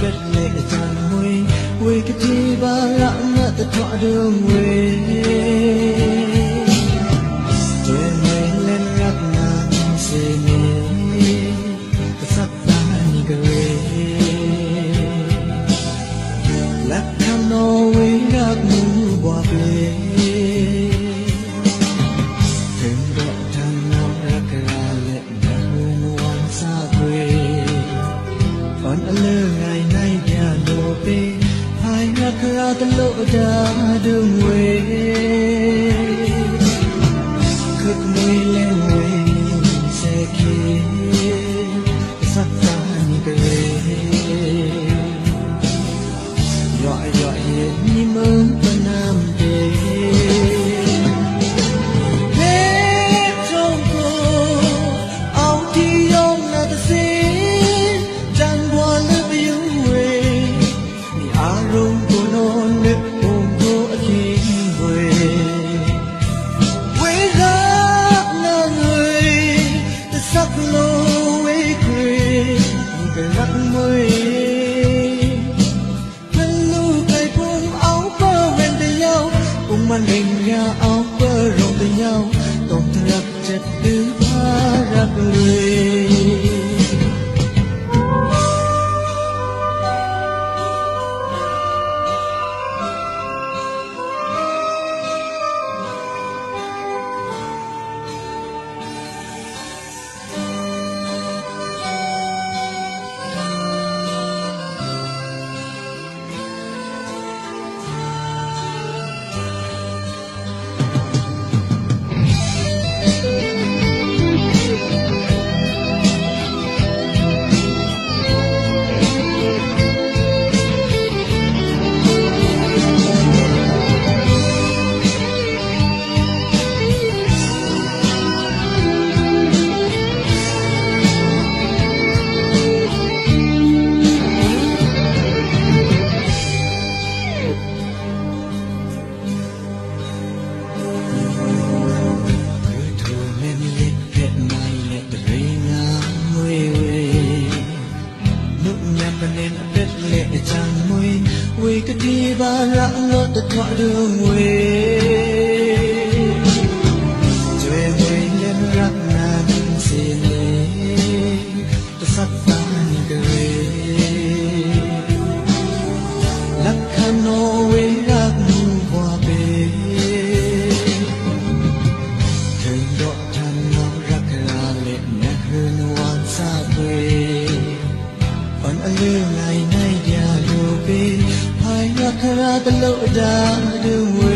kết lệ tràn môi quê cái chi ba lãng ngã ta thọ đường quê tuổi mây lên gác ngang xe mê ta sắp ra ni gare lạc kham no quê gác mu bòa bê thường độ thang no rắc ra lệ đã hương oan xa quê còn ở lơ ngày nay nhà đồ bê hai rắc ra ta lộ ra đường quê khực môi lên quê xe kia sắc ra như kề dọi dọi như mơ bên nam đề man hình nhà áo bơ rộng từ nhau tổng thật chật thứ ba rạc lười quê cái đi ba lãng lót ta thọ đường quê chơi mây lên rắc ngang xe lê ta sắp ra như kề lắc khăn nô quê rắc qua bê thường độ than nâu rắc ra lệ nè hơn oan xa quê còn ở lư ngày nay nhà đồ bê hai rắc ra ta lộ ra đường